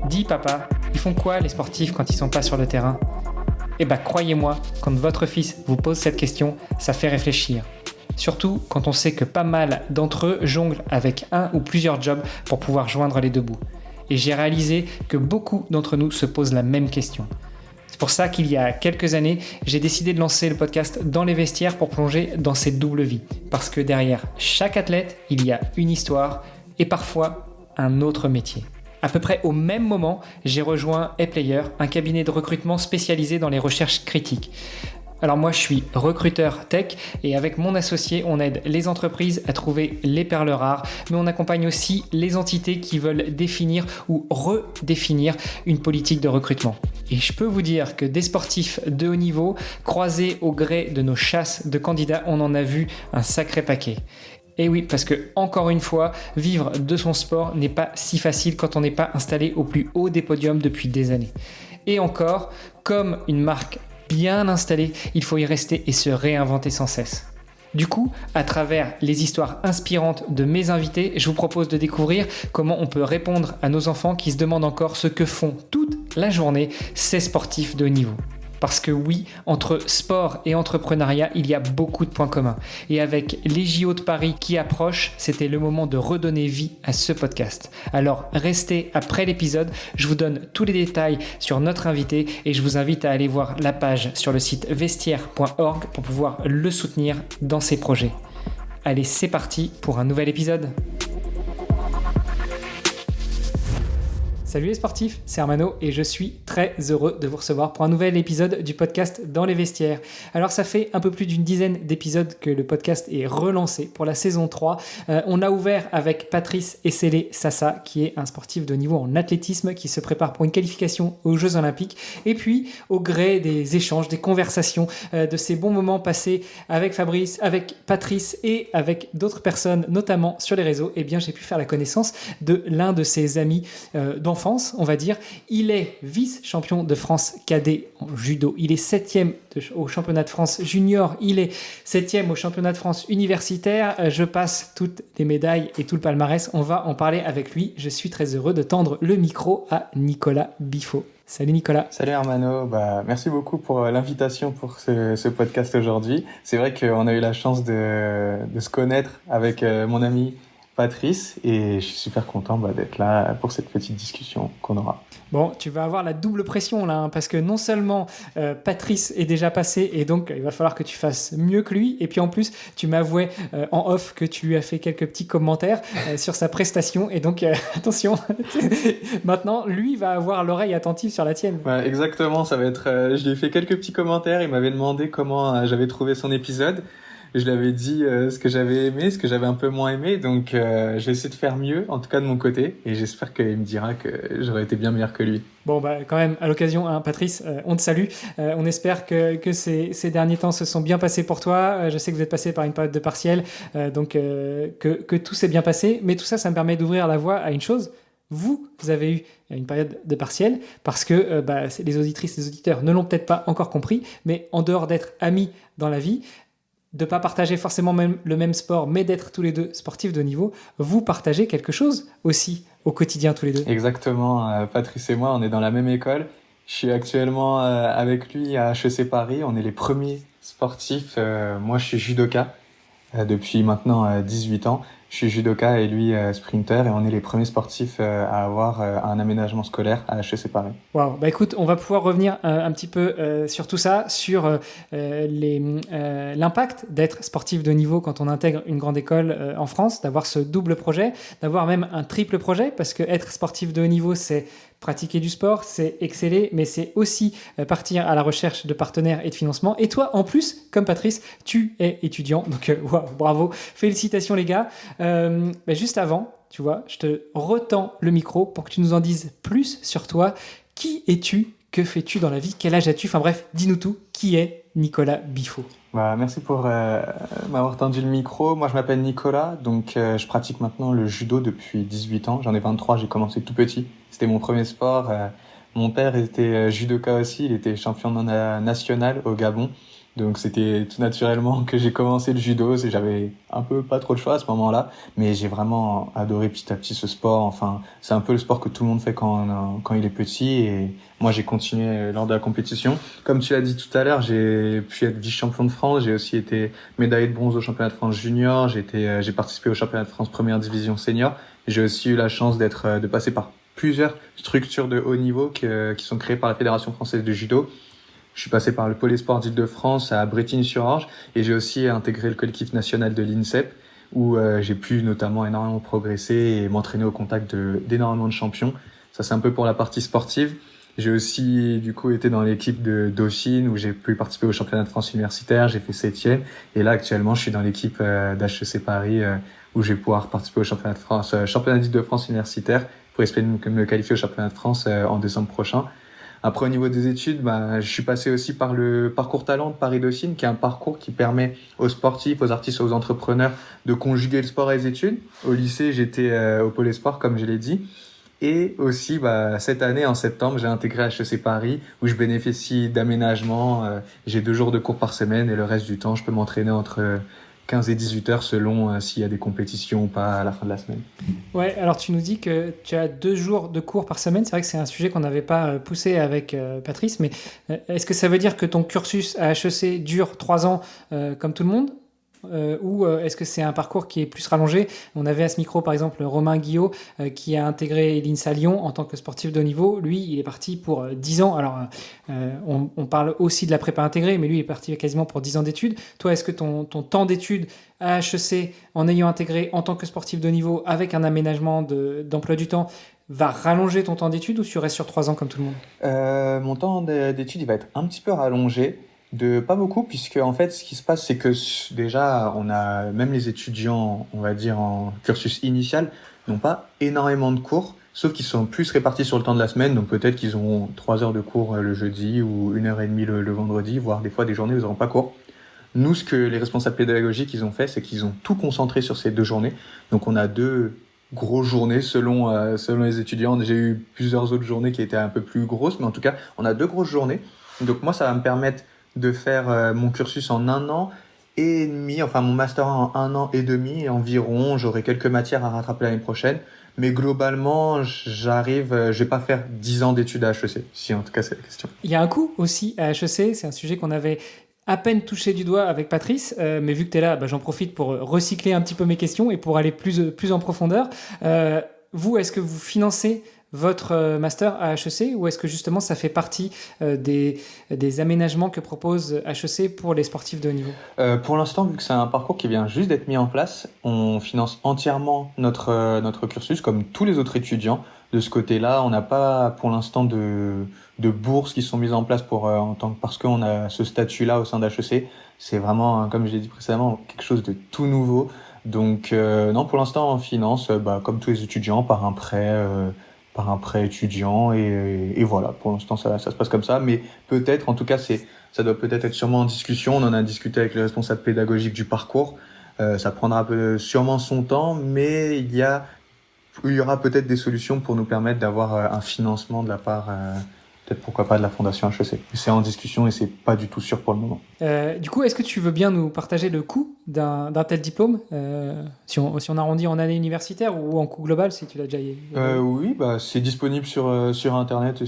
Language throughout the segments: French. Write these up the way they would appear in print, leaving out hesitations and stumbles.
Dis papa, ils font quoi les sportifs quand ils sont pas sur le terrain ? Eh ben croyez-moi, quand votre fils vous pose cette question, ça fait réfléchir. Surtout quand on sait que pas mal d'entre eux jonglent avec un ou plusieurs jobs pour pouvoir joindre les deux bouts. Et j'ai réalisé que beaucoup d'entre nous se posent la même question. C'est pour ça qu'il y a quelques années, j'ai décidé de lancer le podcast Dans les vestiaires pour plonger dans cette double vie. Parce que derrière chaque athlète, il y a une histoire et parfois un autre métier. À peu près au même moment, j'ai rejoint ePlayer, un cabinet de recrutement spécialisé dans les recherches critiques. Alors moi, je suis recruteur tech et avec mon associé, on aide les entreprises à trouver les perles rares, mais on accompagne aussi les entités qui veulent définir ou redéfinir une politique de recrutement. Et je peux vous dire que des sportifs de haut niveau, croisés au gré de nos chasses de candidats, on en a vu un sacré paquet. Et oui, parce que, encore une fois, vivre de son sport n'est pas si facile quand on n'est pas installé au plus haut des podiums depuis des années. Et encore, comme une marque bien installée, il faut y rester et se réinventer sans cesse. Du coup, à travers les histoires inspirantes de mes invités, je vous propose de découvrir comment on peut répondre à nos enfants qui se demandent encore ce que font toute la journée ces sportifs de haut niveau. Parce que oui, entre sport et entrepreneuriat, il y a beaucoup de points communs. Et avec les JO de Paris qui approchent, c'était le moment de redonner vie à ce podcast. Alors restez après l'épisode, je vous donne tous les détails sur notre invité et je vous invite à aller voir la page sur le site vestiaire.org pour pouvoir le soutenir dans ses projets. Allez, c'est parti pour un nouvel épisode. Salut les sportifs, c'est Armano et je suis très heureux de vous recevoir pour un nouvel épisode du podcast Dans les vestiaires. Alors ça fait un peu plus d'une dizaine d'épisodes que le podcast est relancé pour la saison 3. On a ouvert avec Patrice Esele-Sassa qui est un sportif de niveau en athlétisme qui se prépare pour une qualification aux Jeux Olympiques. Et puis au gré des échanges, des conversations, de ces bons moments passés avec Fabrice, avec Patrice et avec d'autres personnes, notamment sur les réseaux, eh bien j'ai pu faire la connaissance de l'un de ses amis d'enfance, on va dire. Il est vice-champion de France cadet en judo. Il est 7e au championnat de France junior. Il est 7e au championnat de France universitaire. Je passe toutes les médailles et tout le palmarès. On va en parler avec lui. Je suis très heureux de tendre le micro à Nicolas Biffaut. Salut Nicolas. Salut Armano, merci beaucoup pour l'invitation pour ce podcast aujourd'hui. C'est vrai qu'on a eu la chance de se connaître avec mon ami Patrice et je suis super content d'être là pour cette petite discussion qu'on aura. Bon, tu vas avoir la double pression là, parce que non seulement Patrice est déjà passé et donc il va falloir que tu fasses mieux que lui, et puis en plus tu m'avouais en off que tu lui as fait quelques petits commentaires sur sa prestation, et donc attention, maintenant lui va avoir l'oreille attentive sur la tienne. Ouais, exactement, ça va être. Je lui ai fait quelques petits commentaires, il m'avait demandé comment j'avais trouvé son épisode. Je lui avais dit ce que j'avais aimé, ce que j'avais un peu moins aimé, donc je vais essayer de faire mieux, en tout cas de mon côté, et j'espère qu'il me dira que j'aurais été bien meilleur que lui. Bon, quand même, à l'occasion, Patrice, on te salue. On espère que ces derniers temps se sont bien passés pour toi. Je sais que vous êtes passé par une période de partiel, donc que tout s'est bien passé. Mais tout ça, ça me permet d'ouvrir la voie à une chose. Vous avez eu une période de partiel parce que les auditrices, les auditeurs ne l'ont peut-être pas encore compris, mais en dehors d'être amis dans la vie, de ne pas partager forcément même le même sport, mais d'être tous les deux sportifs de haut niveau, vous partagez quelque chose aussi au quotidien tous les deux. Exactement, Patrice et moi, on est dans la même école. Je suis actuellement avec lui à HEC Paris, on est les premiers sportifs. Moi, je suis judoka depuis maintenant 18 ans. Je suis judoka et lui sprinter, et on est les premiers sportifs à avoir un aménagement scolaire à HEC Paris. Wow. Écoute, on va pouvoir revenir un petit peu sur tout ça, sur l'impact d'être sportif de haut niveau quand on intègre une grande école en France, d'avoir ce double projet, d'avoir même un triple projet, parce que être sportif de haut niveau, c'est pratiquer du sport, c'est exceller, mais c'est aussi partir à la recherche de partenaires et de financement. Et toi, en plus, comme Patrice, tu es étudiant. Donc, bravo, félicitations les gars. Juste avant, tu vois, je te retends le micro pour que tu nous en dises plus sur toi. Qui es-tu ? Que fais-tu dans la vie ? Quel âge as-tu ? Enfin bref, dis-nous tout. Qui est Nicolas Biffaut ? Merci pour m'avoir tendu le micro. Moi, je m'appelle Nicolas, donc je pratique maintenant le judo depuis 18 ans. J'en ai 23, j'ai commencé tout petit. C'était mon premier sport. Mon père était judoka aussi, il était champion national au Gabon. Donc c'était tout naturellement que j'ai commencé le judo. J'avais un peu pas trop de choix à ce moment-là, mais j'ai vraiment adoré petit à petit ce sport. Enfin, c'est un peu le sport que tout le monde fait quand il est petit, et moi j'ai continué lors de la compétition. Comme tu l'as dit tout à l'heure, j'ai pu être vice-champion de France. J'ai aussi été médaillé de bronze au championnat de France junior. J'ai participé au championnat de France première division senior. J'ai aussi eu la chance de passer par plusieurs structures de haut niveau qui sont créées par la Fédération française de judo. Je suis passé par le Pôle Sport d'Île-de-France à Brétigny-sur-Orge, et j'ai aussi intégré le collectif national de l'INSEP, où j'ai pu notamment énormément progresser et m'entraîner au contact d'énormément de champions. Ça, c'est un peu pour la partie sportive. J'ai aussi du coup été dans l'équipe de Dauphine, où j'ai pu participer au championnat de France universitaire. J'ai fait 7e, et là actuellement je suis dans l'équipe d'HEC Paris, où je vais pouvoir participer au championnat de France, championnat d'Île-de-France universitaire, pour essayer de me qualifier au championnat de France en décembre prochain. Après, au niveau des études, je suis passé aussi par le parcours talent de Paris-Dauphine, qui est un parcours qui permet aux sportifs, aux artistes, aux entrepreneurs de conjuguer le sport et les études. Au lycée, j'étais au Pôle Sport, comme je l'ai dit. Et aussi, cette année, en septembre, j'ai intégré HEC Paris, où je bénéficie d'aménagements. J'ai 2 jours de cours par semaine, et le reste du temps, je peux m'entraîner entre 15 et 18 heures selon s'il y a des compétitions ou pas à la fin de la semaine. Ouais, alors tu nous dis que tu as 2 jours de cours par semaine. C'est vrai que c'est un sujet qu'on n'avait pas poussé avec Patrice, mais est-ce que ça veut dire que ton cursus à HEC dure 3 ans comme tout le monde, ou est-ce que c'est un parcours qui est plus rallongé? On avait à ce micro par exemple Romain Guillot qui a intégré l'INSA Lyon en tant que sportif de haut niveau. Lui, il est parti pour 10 ans. Alors on parle aussi de la prépa intégrée, mais lui il est parti quasiment pour 10 ans d'études. Toi, est-ce que ton temps d'études à HEC, en ayant intégré en tant que sportif de haut niveau avec un aménagement d'emploi du temps, va rallonger ton temps d'études, ou tu restes sur 3 ans comme tout le monde? Mon temps d'études, il va être un petit peu rallongé, de pas beaucoup, puisque en fait, ce qui se passe, c'est que déjà, on a même les étudiants, on va dire en cursus initial, n'ont pas énormément de cours, sauf qu'ils sont plus répartis sur le temps de la semaine. Donc peut-être qu'ils auront 3 heures de cours le jeudi, ou 1h30 le vendredi, voire des fois des journées où ils n'auront pas cours. Nous, ce que les responsables pédagogiques ils ont fait, c'est qu'ils ont tout concentré sur ces 2 journées. Donc on a 2 grosses journées selon les étudiants. J'ai eu plusieurs autres journées qui étaient un peu plus grosses, mais en tout cas, on a 2 grosses journées. Donc moi, ça va me permettre de faire mon cursus en 1 an et demi, enfin mon master en 1 an et demi environ. J'aurai quelques matières à rattraper l'année prochaine, mais globalement, je vais pas faire 10 ans d'études à HEC, si en tout cas c'est la question. Il y a un coût aussi à HEC, c'est un sujet qu'on avait à peine touché du doigt avec Patrice, mais vu que tu es là, j'en profite pour recycler un petit peu mes questions et pour aller plus en profondeur. Vous, est-ce que vous financez votre master à HEC, ou est-ce que justement ça fait partie des aménagements que propose HEC pour les sportifs de haut niveau? Pour l'instant, vu que c'est un parcours qui vient juste d'être mis en place, on finance entièrement notre cursus, comme tous les autres étudiants. De ce côté-là, on n'a pas pour l'instant de bourses qui sont mises en place parce qu'on a ce statut-là au sein d'HEC. C'est vraiment, comme je l'ai dit précédemment, quelque chose de tout nouveau. Donc non, pour l'instant, on finance comme tous les étudiants par un prêt étudiant, et voilà, pour l'instant ça se passe comme ça, mais peut-être, en tout cas ça doit peut-être être sûrement en discussion. On en a discuté avec le responsable pédagogique du parcours. Ça prendra sûrement son temps, mais il y aura peut-être des solutions pour nous permettre d'avoir un financement de la part, peut-être pourquoi pas de la Fondation HEC. C'est en discussion et c'est pas du tout sûr pour le moment. Du coup, est-ce que tu veux bien nous partager le coût d'un tel diplôme, si on arrondit en année universitaire ou en coût global, si tu l'as déjà Oui, c'est disponible sur Internet et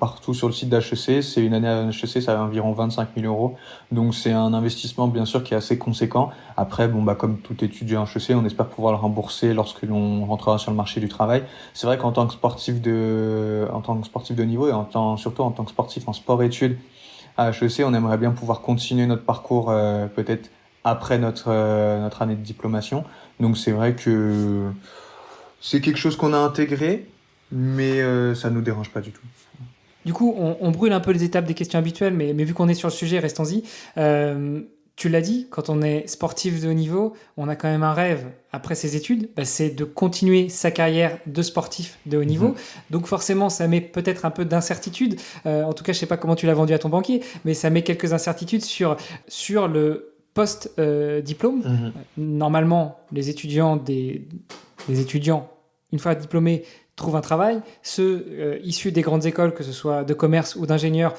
partout sur le site d'HEC. C'est une année à HEC, ça a environ 25 000 €. Donc c'est un investissement bien sûr qui est assez conséquent. Après, comme tout étudiant à HEC, on espère pouvoir le rembourser lorsque l'on rentrera sur le marché du travail. C'est vrai qu'en tant que sportif de niveau, et surtout en tant que sportif en sport-études à HEC, on aimerait bien pouvoir continuer notre parcours peut-être après notre année de diplomation. Donc c'est vrai que c'est quelque chose qu'on a intégré, mais ça nous dérange pas du tout. Du coup, on brûle un peu les étapes des questions habituelles, mais vu qu'on est sur le sujet, restons-y. Tu l'as dit, quand on est sportif de haut niveau, on a quand même un rêve après ses études, c'est de continuer sa carrière de sportif de haut niveau. Donc forcément, ça met peut-être un peu d'incertitude. En tout cas, je sais pas comment tu l'as vendu à ton banquier, mais ça met quelques incertitudes sur le post-diplôme. Normalement, les étudiants, une fois diplômés, trouvent un travail. Ceux issus des grandes écoles, que ce soit de commerce ou d'ingénieurs,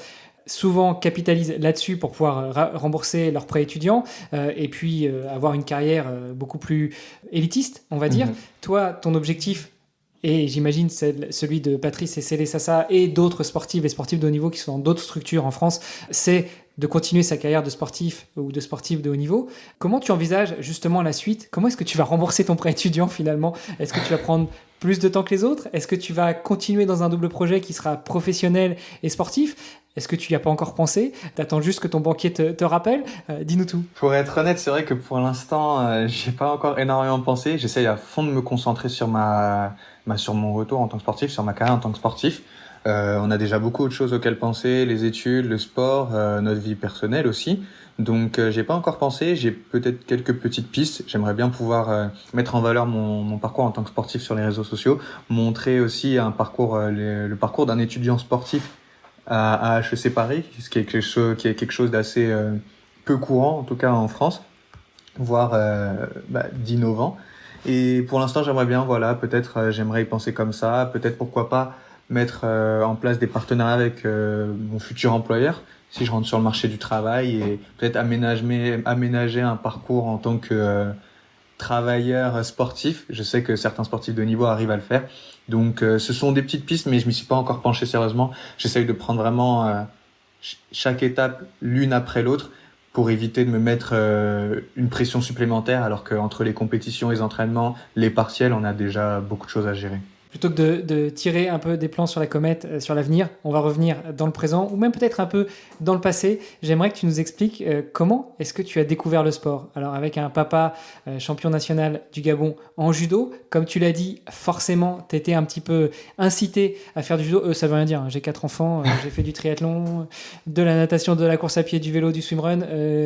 souvent capitalisent là-dessus pour pouvoir rembourser leurs prêts étudiants et puis avoir une carrière beaucoup plus élitiste, on va dire. Toi, ton objectif, et j'imagine celui de Patrice et Célé Sassa et d'autres sportifs et sportifs de haut niveau qui sont dans d'autres structures en France, c'est de continuer sa carrière de sportif ou de sportif de haut niveau. Comment tu envisages justement la suite? Comment est-ce que tu vas rembourser ton prêt étudiant finalement? Est-ce que tu vas prendre plus de temps que les autres? Est-ce que tu vas continuer dans un double projet qui sera professionnel et sportif? Est-ce que tu n'y as pas encore pensé? T'attends juste que ton banquier te rappelle? Dis-nous tout. Pour être honnête, c'est vrai que pour l'instant, j'y ai pas encore énormément pensé. J'essaye à fond de me concentrer sur sur mon retour en tant que sportif, sur ma carrière en tant que sportif. On a déjà beaucoup de choses auxquelles penser, les études, le sport, notre vie personnelle aussi. Donc, j'ai pas encore pensé. J'ai peut-être quelques petites pistes. J'aimerais bien pouvoir mettre en valeur mon parcours en tant que sportif sur les réseaux sociaux, montrer aussi un parcours, le parcours d'un étudiant sportif à HEC Paris, ce qui est quelque chose d'assez peu courant, en tout cas en France, voire d'innovant. Et pour l'instant, j'aimerais bien, voilà, peut-être j'aimerais y penser comme ça, peut-être pourquoi pas mettre en place des partenariats avec mon futur employeur, si je rentre sur le marché du travail, et peut-être aménager un parcours en tant que travailleur sportif. Je sais que certains sportifs de haut niveau arrivent à le faire. Donc, ce sont des petites pistes, mais je m'y suis pas encore penché sérieusement. J'essaye de prendre vraiment chaque étape l'une après l'autre pour éviter de me mettre une pression supplémentaire, alors qu'entre les compétitions, les entraînements, les partiels, on a déjà beaucoup de choses à gérer. Plutôt que de tirer un peu des plans sur la comète, sur l'avenir, on va revenir dans le présent ou même peut-être un peu dans le passé. J'aimerais que tu nous expliques comment est-ce que tu as découvert le sport. Alors avec un papa champion national du Gabon en judo, comme tu l'as dit, forcément, tu étais un petit peu incité à faire du judo. Ça veut rien dire, hein. J'ai 4 enfants, j'ai fait du triathlon, de la natation, de la course à pied, du vélo, du swimrun.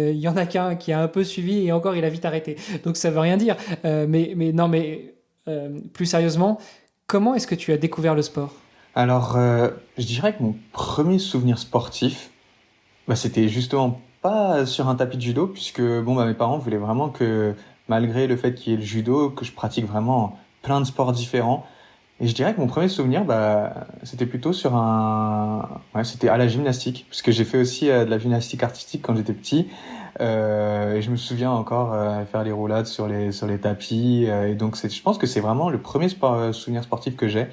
Il y en a qu'un qui a un peu suivi et encore, il a vite arrêté. Donc ça veut rien dire. Plus sérieusement, comment est-ce que tu as découvert le sport? Alors, je dirais que mon premier souvenir sportif, c'était justement pas sur un tapis de judo, puisque mes parents voulaient vraiment que, malgré le fait qu'il y ait le judo, que je pratique vraiment plein de sports différents. Et je dirais que mon premier souvenir, c'était plutôt c'était à la gymnastique, puisque j'ai fait aussi de la gymnastique artistique quand j'étais petit. Et je me souviens encore faire les roulades sur les tapis. Et donc, je pense que c'est vraiment le premier souvenir sportif que j'ai.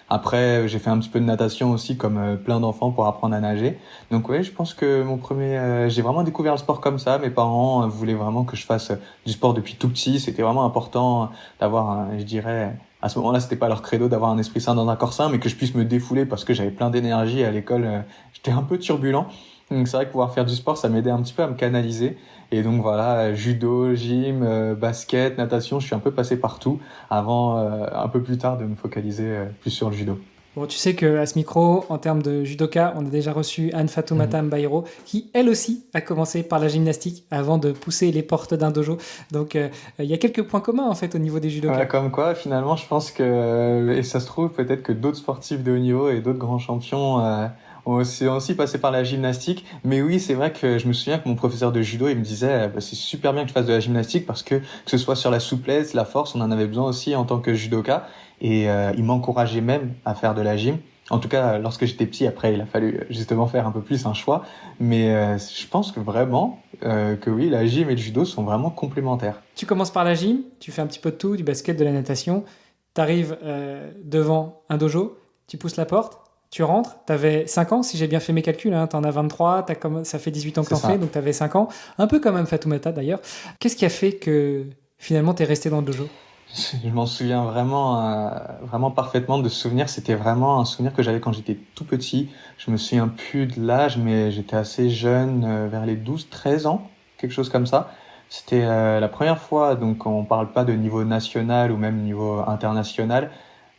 Après, j'ai fait un petit peu de natation aussi, comme plein d'enfants, pour apprendre à nager. Donc ouais, je pense que j'ai vraiment découvert le sport comme ça. Mes parents voulaient vraiment que je fasse du sport depuis tout petit. C'était vraiment important d'avoir, je dirais, à ce moment-là, c'était pas leur credo d'avoir un esprit sain dans un corps sain, mais que je puisse me défouler parce que j'avais plein d'énergie à l'école. J'étais un peu turbulent. Donc c'est vrai que pouvoir faire du sport, ça m'aidait un petit peu à me canaliser. Et donc voilà, judo, gym, basket, natation, je suis un peu passé partout avant un peu plus tard de me focaliser plus sur le judo. Bon, tu sais qu'à ce micro, en termes de judoka, on a déjà reçu Anne Fatoumata Mbaïro, qui elle aussi a commencé par la gymnastique avant de pousser les portes d'un dojo. Donc il y a quelques points communs en fait au niveau des judokas. Ouais, comme quoi, finalement, je pense que, et ça se trouve peut-être que d'autres sportifs de haut niveau et d'autres grands champions ont aussi passé par la gymnastique. Mais oui, c'est vrai que je me souviens que mon professeur de judo, il me disait, c'est super bien que je fasse de la gymnastique parce que ce soit sur la souplesse, la force, on en avait besoin aussi en tant que judoka. Et il m'encourageait même à faire de la gym. En tout cas, lorsque j'étais petit, après, il a fallu justement faire un peu plus un choix. Mais je pense que vraiment, que oui, la gym et le judo sont vraiment complémentaires. Tu commences par la gym, tu fais un petit peu de tout, du basket, de la natation. Tu arrives devant un dojo, tu pousses la porte, tu rentres. Tu avais 5 ans, si j'ai bien fait mes calculs. Hein, tu en as 23, ça fait 18 ans que tu en fais, donc tu avais 5 ans. Un peu comme Anne Fatoumata d'ailleurs. Qu'est-ce qui a fait que finalement tu es resté dans le dojo ? Je m'en souviens vraiment parfaitement de ce souvenir. C'était vraiment un souvenir que j'avais quand j'étais tout petit. Je me souviens plus de l'âge, mais j'étais assez jeune, vers les 12-13 ans, quelque chose comme ça. C'était la première fois, donc on parle pas de niveau national ou même niveau international.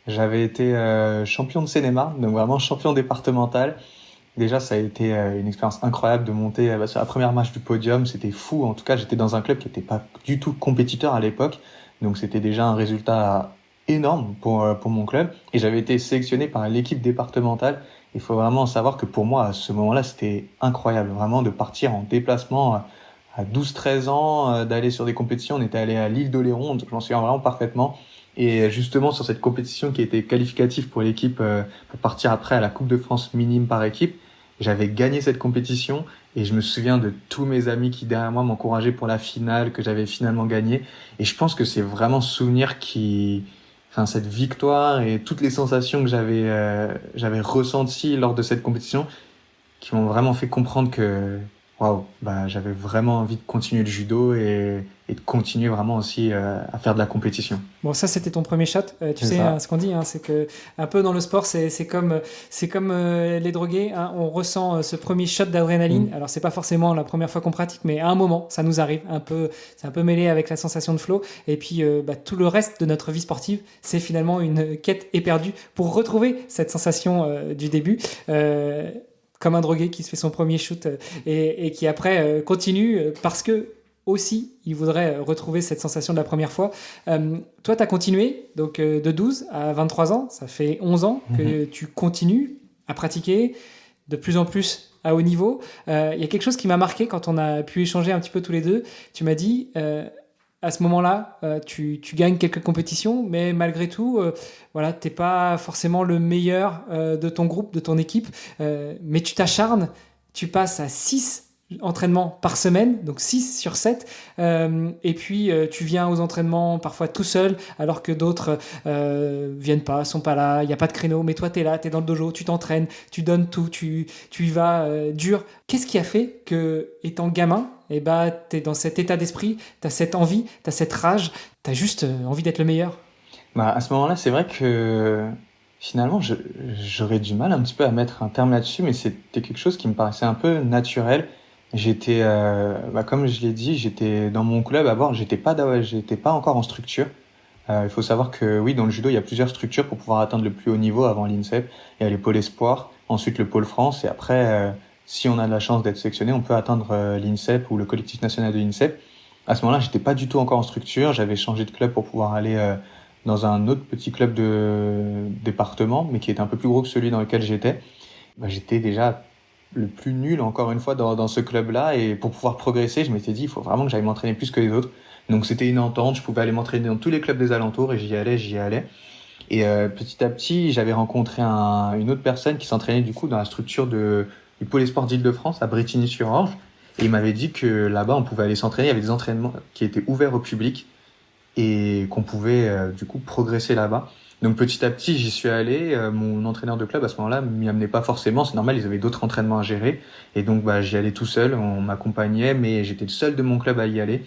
J'avais été champion de Seine-et-Marne, donc vraiment champion départemental. Déjà, ça a été une expérience incroyable de monter sur la première marche du podium. C'était fou. En tout cas, j'étais dans un club qui n'était pas du tout compétiteur à l'époque. Donc c'était déjà un résultat énorme pour mon club. Et j'avais été sélectionné par l'équipe départementale. Il faut vraiment savoir que pour moi, à ce moment-là, c'était incroyable. Vraiment de partir en déplacement à 12-13 ans, d'aller sur des compétitions. On était allé à l'île d'Oléron, je m'en souviens vraiment parfaitement. Et justement, sur cette compétition qui était qualificative pour l'équipe, pour partir après à la Coupe de France minime par équipe, J'avais gagné cette compétition et je me souviens de tous mes amis qui derrière moi m'encourageaient pour la finale que j'avais finalement gagnée. Et je pense que c'est vraiment ce souvenir enfin cette victoire et toutes les sensations que j'avais ressenties lors de cette compétition qui m'ont vraiment fait comprendre que waouh, bah j'avais vraiment envie de continuer le judo et de continuer vraiment aussi à faire de la compétition. Bon, ça, c'était ton premier shot. Tu C'est sais, ça. ce qu'on dit, c'est que un peu dans le sport, c'est comme les drogués. On ressent ce premier shot d'adrénaline. Alors, c'est pas forcément la première fois qu'on pratique, mais à un moment, ça nous arrive. C'est un peu mêlé avec la sensation de flow. Et puis, tout le reste de notre vie sportive, c'est finalement une quête éperdue pour retrouver cette sensation du début. Comme un drogué qui se fait son premier shoot et qui après continue parce que aussi, il voudrait retrouver cette sensation de la première fois. Toi, tu as continué, donc de 12 à 23 ans, ça fait 11 ans que tu continues à pratiquer de plus en plus à haut niveau. Il y a quelque chose qui m'a marqué quand on a pu échanger un petit peu tous les deux. Tu m'as dit, à ce moment-là, tu gagnes quelques compétitions, mais malgré tout, voilà, tu n'es pas forcément le meilleur de ton groupe, de ton équipe, mais tu t'acharnes, tu passes à 6 entraînements par semaine, donc 6 sur 7, et puis tu viens aux entraînements parfois tout seul, alors que d'autres viennent pas, sont pas là, il n'y a pas de créneau, mais toi tu es là, tu es dans le dojo, tu t'entraînes, tu donnes tout, tu y vas dur. Qu'est-ce qui a fait que, étant gamin, tu es dans cet état d'esprit, tu as cette envie, tu as cette rage, tu as juste envie d'être le meilleur? Bah, à ce moment-là, c'est vrai que finalement, j'aurais du mal un petit peu à mettre un terme là-dessus, mais c'était quelque chose qui me paraissait un peu naturel. J'étais, comme je l'ai dit, j'étais dans mon club à bord, j'étais pas encore en structure. Il faut savoir que oui, dans le judo, il y a plusieurs structures pour pouvoir atteindre le plus haut niveau avant l'INSEP. Il y a les pôles espoirs, ensuite le pôle France, et après, si on a de la chance d'être sélectionné, on peut atteindre l'INSEP ou le collectif national de l'INSEP. À ce moment-là, j'étais pas du tout encore en structure. J'avais changé de club pour pouvoir aller dans un autre petit club de département, mais qui était un peu plus gros que celui dans lequel j'étais. J'étais déjà le plus nul, encore une fois, dans ce club-là. Et pour pouvoir progresser, je m'étais dit, il faut vraiment que j'aille m'entraîner plus que les autres. Donc c'était une entente, je pouvais aller m'entraîner dans tous les clubs des alentours et j'y allais. Et petit à petit, j'avais rencontré une autre personne qui s'entraînait du coup dans la structure du pôle espoir d'Île-de-France à Brétigny-sur-Orge. Et il m'avait dit que là-bas, on pouvait aller s'entraîner. Il y avait des entraînements qui étaient ouverts au public et qu'on pouvait du coup progresser là-bas. Donc petit à petit, j'y suis allé. Mon entraîneur de club à ce moment-là m'y amenait pas forcément, c'est normal, ils avaient d'autres entraînements à gérer. Et donc j'y allais tout seul, on m'accompagnait, mais j'étais le seul de mon club à y aller.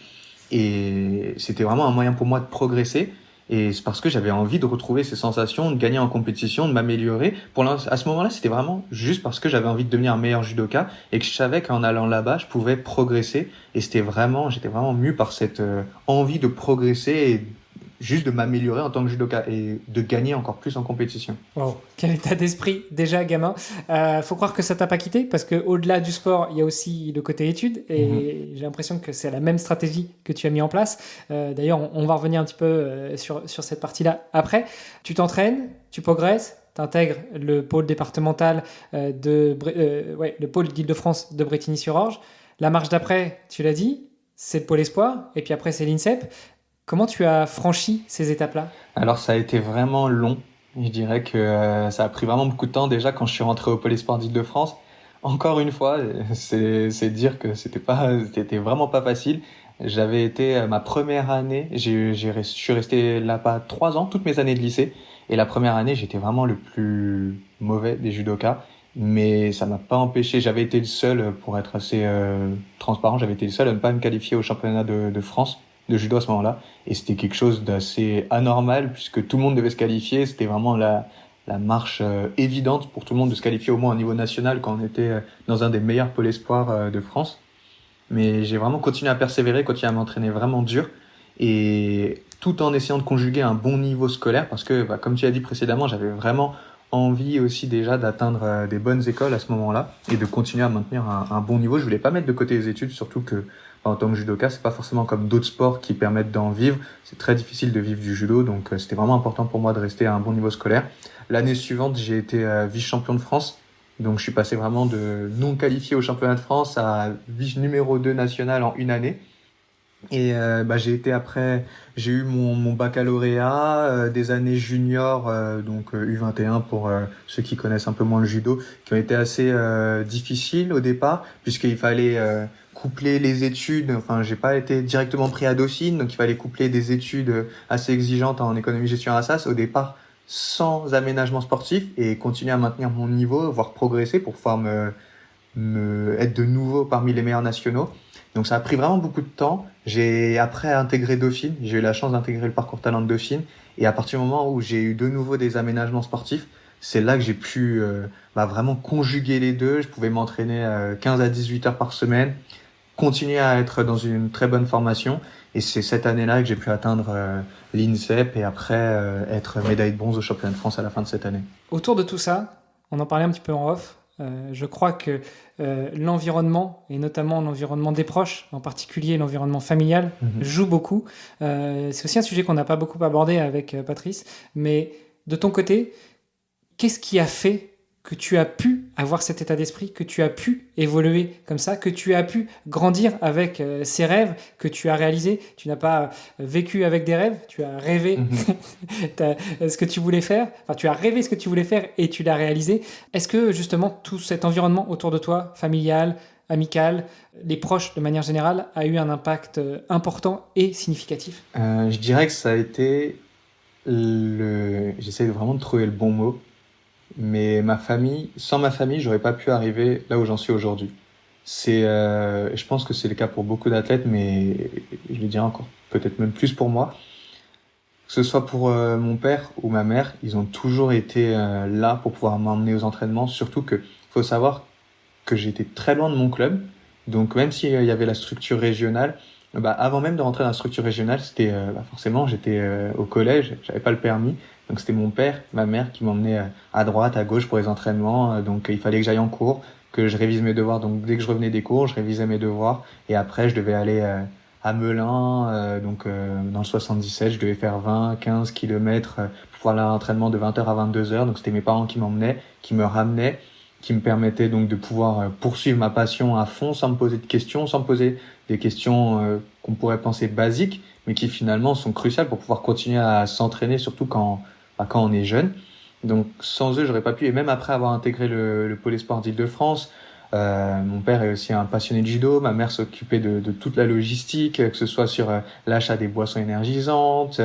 Et c'était vraiment un moyen pour moi de progresser. Et c'est parce que j'avais envie de retrouver ces sensations, de gagner en compétition, de m'améliorer. À ce moment-là, c'était vraiment juste parce que j'avais envie de devenir un meilleur judoka et que je savais qu'en allant là-bas, je pouvais progresser. Et j'étais vraiment mu par cette envie de progresser et juste de m'améliorer en tant que judoka et de gagner encore plus en compétition. Wow, quel état d'esprit déjà gamin. Faut croire que ça t'a pas quitté parce que au-delà du sport, il y a aussi le côté études et j'ai l'impression que c'est la même stratégie que tu as mis en place. D'ailleurs, on va revenir un petit peu sur cette partie-là après. Tu t'entraînes, tu progresses, tu intègres le pôle départemental le pôle d'Île-de-France de Brétigny-sur-Orge. La marche d'après, tu l'as dit, c'est le pôle espoir et puis après c'est l'INSEP. Comment tu as franchi ces étapes-là? Alors ça a été vraiment long. Je dirais que ça a pris vraiment beaucoup de temps déjà quand je suis rentré au Pôle Espoir d'Île-de-France. Encore une fois, c'est dire que c'était vraiment pas facile. J'avais été ma première année, je suis resté là-bas 3 ans, toutes mes années de lycée. Et la première année, j'étais vraiment le plus mauvais des judokas. Mais ça m'a pas empêché, j'avais été le seul, pour être assez transparent, j'avais été le seul à ne pas me qualifier au championnat de France de judo à ce moment-là. Et c'était quelque chose d'assez anormal puisque tout le monde devait se qualifier. C'était vraiment la marche évidente pour tout le monde de se qualifier au moins au niveau national quand on était dans un des meilleurs pôles espoirs de France. Mais j'ai vraiment continué à persévérer, continué à m'entraîner vraiment dur et tout en essayant de conjuguer un bon niveau scolaire parce que, comme tu as dit précédemment, j'avais vraiment envie aussi déjà d'atteindre des bonnes écoles à ce moment-là et de continuer à maintenir un bon niveau. Je voulais pas mettre de côté les études, surtout que en tant que judoka, c'est pas forcément comme d'autres sports qui permettent d'en vivre. C'est très difficile de vivre du judo, donc c'était vraiment important pour moi de rester à un bon niveau scolaire. L'année suivante, j'ai été vice-champion de France. Donc je suis passé vraiment de non qualifié au championnat de France à vice numéro 2 national en une année. Et j'ai eu mon baccalauréat, des années juniors, donc U21 pour ceux qui connaissent un peu moins le judo, qui ont été assez difficiles au départ, puisqu'il fallait coupler les études. Enfin, j'ai pas été directement pris à Dauphine, donc il fallait coupler des études assez exigeantes en économie-gestion à Assas au départ, sans aménagement sportif, et continuer à maintenir mon niveau, voire progresser pour pouvoir être de nouveau parmi les meilleurs nationaux. Donc ça a pris vraiment beaucoup de temps. J'ai après intégré Dauphine, j'ai eu la chance d'intégrer le parcours talent de Dauphine, et à partir du moment où j'ai eu de nouveau des aménagements sportifs, c'est là que j'ai pu vraiment conjuguer les deux. Je pouvais m'entraîner 15 à 18 heures par semaine, continuer à être dans une très bonne formation, et c'est cette année-là que j'ai pu atteindre l'INSEP et après être médaille de bronze au championnat de France à la fin de cette année. Autour de tout ça, on en parlait un petit peu en off. Je crois que l'environnement, et notamment l'environnement des proches, en particulier l'environnement familial, joue beaucoup. C'est aussi un sujet qu'on n'a pas beaucoup abordé avec Patrice. Mais de ton côté, qu'est-ce qui a fait que tu as pu avoir cet état d'esprit, que tu as pu évoluer comme ça, que tu as pu grandir avec ces rêves que tu as réalisés? Tu n'as pas vécu avec des rêves, tu as rêvé ce que tu voulais faire, enfin tu as rêvé ce que tu voulais faire et tu l'as réalisé. Est-ce que justement tout cet environnement autour de toi, familial, amical, les proches de manière générale, a eu un impact important et significatif? Je dirais que ça a été J'essaie vraiment de trouver le bon mot. Mais sans ma famille, j'aurais pas pu arriver là où j'en suis aujourd'hui. Je pense que c'est le cas pour beaucoup d'athlètes, mais je le dirais encore peut-être même plus pour moi. Que ce soit pour mon père ou ma mère, ils ont toujours été là pour pouvoir m'emmener aux entraînements. Surtout que faut savoir que j'étais très loin de mon club. Donc même s'il y avait la structure régionale, avant même de rentrer dans la structure régionale, forcément j'étais au collège, j'avais pas le permis. Donc c'était mon père, ma mère qui m'emmenaient à droite, à gauche pour les entraînements. Donc il fallait que j'aille en cours, que je révise mes devoirs. Donc dès que je revenais des cours, je révisais mes devoirs. Et après, je devais aller à Melun, dans le 77, je devais faire 15 kilomètres pour pouvoir aller à l'entraînement de 20h à 22h. Donc c'était mes parents qui m'emmenaient, qui me ramenaient, qui me permettaient donc de pouvoir poursuivre ma passion à fond sans me poser de questions, sans me poser des questions qu'on pourrait penser basiques, mais qui finalement sont cruciales pour pouvoir continuer à s'entraîner, surtout quand on est jeune. Donc sans eux, j'aurais pas pu. Et même après avoir intégré le pôle sport d'Île-de-France, mon père est aussi un passionné de judo. Ma mère s'occupait de toute la logistique, que ce soit sur l'achat des boissons énergisantes,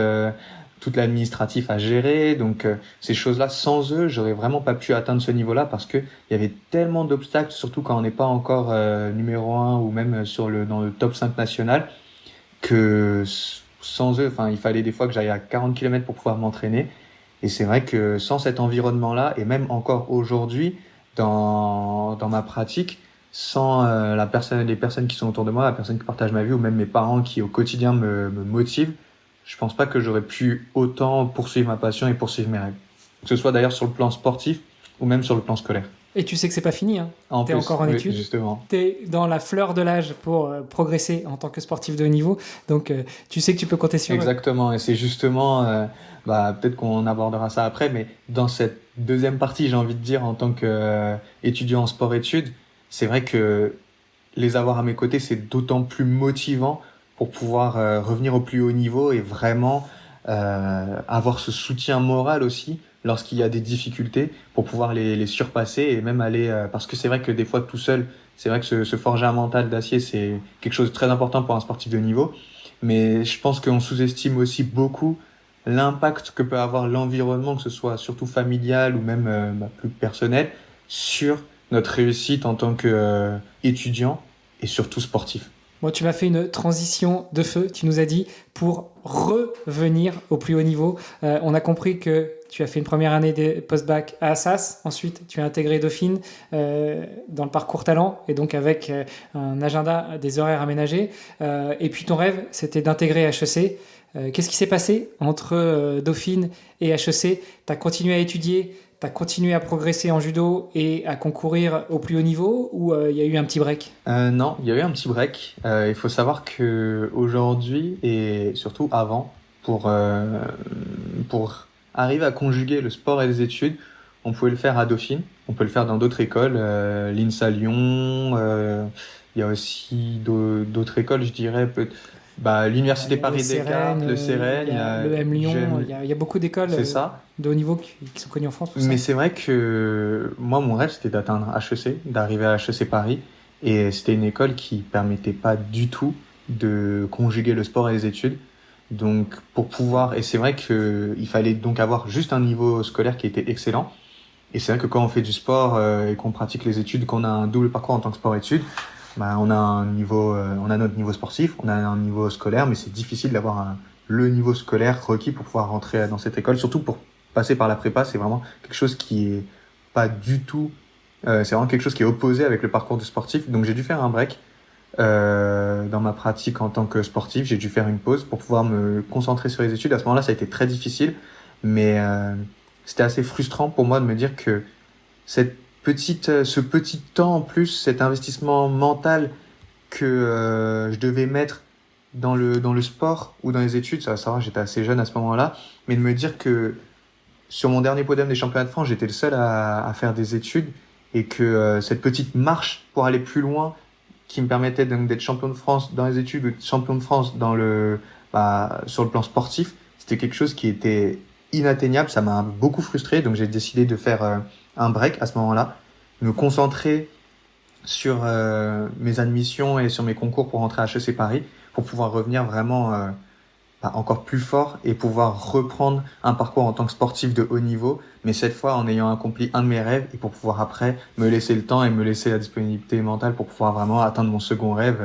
toute l'administratif à gérer. Donc ces choses-là, sans eux, j'aurais vraiment pas pu atteindre ce niveau-là parce que il y avait tellement d'obstacles, surtout quand on n'est pas encore numéro 1 ou même dans le top 5 national, que sans eux, il fallait des fois que j'aille à 40 km pour pouvoir m'entraîner. Et c'est vrai que sans cet environnement-là, et même encore aujourd'hui, dans ma pratique, sans les personnes qui sont autour de moi, la personne qui partage ma vie, ou même mes parents qui au quotidien me motivent, je pense pas que j'aurais pu autant poursuivre ma passion et poursuivre mes rêves. Que ce soit d'ailleurs sur le plan sportif ou même sur le plan scolaire. Et tu sais que c'est pas fini, hein. T'es encore en études. Justement. T'es dans la fleur de l'âge pour progresser en tant que sportif de haut niveau. Donc, tu sais que tu peux compter sur eux. Exactement. Et c'est justement, peut-être qu'on abordera ça après, mais dans cette deuxième partie, j'ai envie de dire, en tant qu'étudiant en sport-études, c'est vrai que les avoir à mes côtés, c'est d'autant plus motivant pour pouvoir revenir au plus haut niveau et vraiment avoir ce soutien moral aussi lorsqu'il y a des difficultés pour pouvoir les surpasser et même aller parce que c'est vrai que des fois tout seul, c'est vrai que se forger un mental d'acier, c'est quelque chose de très important pour un sportif de niveau, mais je pense qu'on sous-estime aussi beaucoup l'impact que peut avoir l'environnement, que ce soit surtout familial ou même plus personnel, sur notre réussite en tant qu'étudiant et surtout sportif. Bon, tu m'as fait une transition de feu, tu nous as dit, pour revenir au plus haut niveau. On a compris que tu as fait une première année de post-bac à Assas, ensuite tu as intégré Dauphine dans le parcours talent, et donc avec un agenda, des horaires aménagés. Et puis ton rêve, c'était d'intégrer HEC. Qu'est-ce qui s'est passé entre Dauphine et HEC? Tu as continué à étudier, tu as continué à progresser en judo et à concourir au plus haut niveau, ou il y a eu un petit break? Non, il y a eu un petit break. Il faut savoir qu'aujourd'hui, et surtout avant, pour arriver à conjuguer le sport et les études, on pouvait le faire à Dauphine, on peut le faire dans d'autres écoles, l'INSA Lyon, il y a aussi d'autres écoles, je dirais, l'Université Il y a le Paris Descartes, Sérène, le Sérène, il y a le M Lyon, GEM, il y a beaucoup d'écoles c'est ça. de haut niveau qui sont connues en France pour ça. Mais c'est vrai que moi, mon rêve, c'était d'atteindre HEC, d'arriver à HEC Paris. Et c'était une école qui permettait pas du tout de conjuguer le sport et les études. Donc, pour pouvoir, et c'est vrai qu'il fallait donc avoir juste un niveau scolaire qui était excellent. Et c'est vrai que quand on fait du sport et qu'on pratique les études, qu'on a un double parcours en tant que sport-études, on a un niveau, on a notre niveau sportif, on a un niveau scolaire, mais c'est difficile d'avoir le niveau scolaire requis pour pouvoir rentrer dans cette école. Surtout pour passer par la prépa, c'est vraiment quelque chose qui est pas du tout, c'est vraiment quelque chose qui est opposé avec le parcours du sportif. Donc j'ai dû faire un break dans ma pratique en tant que sportif. J'ai dû faire une pause pour pouvoir me concentrer sur les études. À ce moment-là, ça a été très difficile, mais c'était assez frustrant pour moi de me dire que ce petit temps en plus, cet investissement mental que je devais mettre dans le sport ou dans les études, ça va savoir, j'étais assez jeune à ce moment-là, mais de me dire que sur mon dernier podium des championnats de France, j'étais le seul à faire des études et que cette petite marche pour aller plus loin qui me permettait donc d'être champion de France dans les études ou champion de France sur le plan sportif, c'était quelque chose qui était inatteignable. Ça m'a beaucoup frustré, donc j'ai décidé de faire un break à ce moment-là, me concentrer sur mes admissions et sur mes concours pour rentrer à HEC Paris, pour pouvoir revenir vraiment encore plus fort et pouvoir reprendre un parcours en tant que sportif de haut niveau, mais cette fois en ayant accompli un de mes rêves et pour pouvoir après me laisser le temps et me laisser la disponibilité mentale pour pouvoir vraiment atteindre mon second rêve,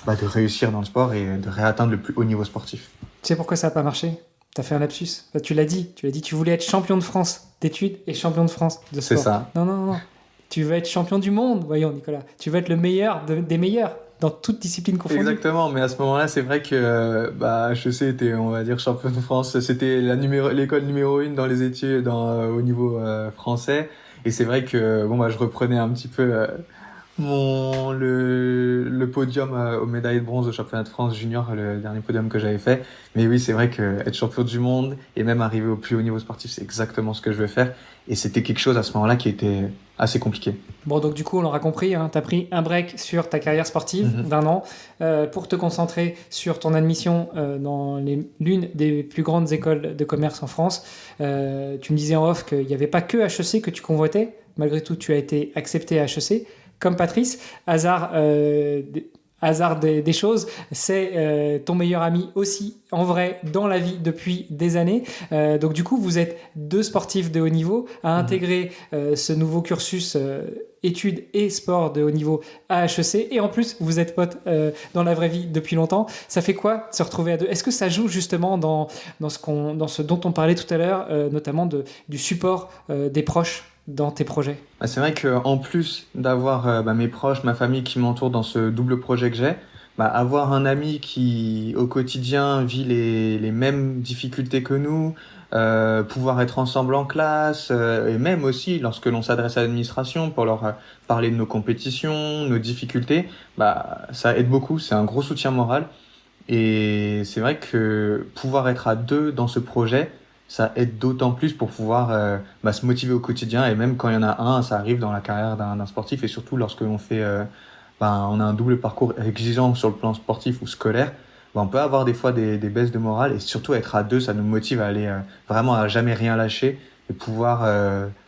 de réussir dans le sport et de réatteindre le plus haut niveau sportif. Tu sais pourquoi ça n'a pas marché ? Tu as fait un lapsus. Tu l'as dit, tu voulais être champion de France d'études et champion de France de sport. C'est ça. Non. Tu veux être champion du monde, voyons Nicolas. Tu veux être le meilleur des meilleurs. Dans toute discipline confondue. Exactement, mais à ce moment-là, c'est vrai que HEC était, on va dire, champion de France. C'était l'école numéro 1 dans les études au niveau français. Et c'est vrai que je reprenais un petit peu le podium aux médailles de bronze au championnat de France junior, le dernier podium que j'avais fait. Mais oui, c'est vrai que être champion du monde et même arriver au plus haut niveau sportif, c'est exactement ce que je veux faire. Et c'était quelque chose à ce moment-là qui était assez compliqué. Bon, donc du coup, on l'aura compris, hein, tu as pris un break sur ta carrière sportive d'1 an pour te concentrer sur ton admission dans l'une des plus grandes écoles de commerce en France. Tu me disais en off qu'il n'y avait pas que HEC que tu convoitais. Malgré tout, tu as été accepté à HEC. Comme Patrice, hasard des choses, c'est ton meilleur ami aussi, en vrai, dans la vie depuis des années. Donc du coup, vous êtes 2 sportifs de haut niveau à intégrer ce nouveau cursus études et sport de haut niveau à HEC. Et en plus, vous êtes potes dans la vraie vie depuis longtemps. Ça fait quoi de se retrouver à 2 ? Est-ce que ça joue justement dans ce dont on parlait tout à l'heure, notamment du support des proches dans tes projets ? C'est vrai qu'en plus d'avoir mes proches, ma famille qui m'entoure dans ce double projet que j'ai, avoir un ami qui au quotidien vit les mêmes difficultés que nous, pouvoir être ensemble en classe et même aussi lorsque l'on s'adresse à l'administration pour leur parler de nos compétitions, nos difficultés, ça aide beaucoup, c'est un gros soutien moral. Et c'est vrai que pouvoir être à 2 dans ce projet, ça aide d'autant plus pour pouvoir se motiver au quotidien. Et même quand il y en a un, ça arrive dans la carrière d'un sportif, et surtout lorsque l'on fait on a un double parcours exigeant sur le plan sportif ou scolaire, on peut avoir des fois des baisses de morale, et surtout être à 2, ça nous motive à aller vraiment à jamais rien lâcher et pouvoir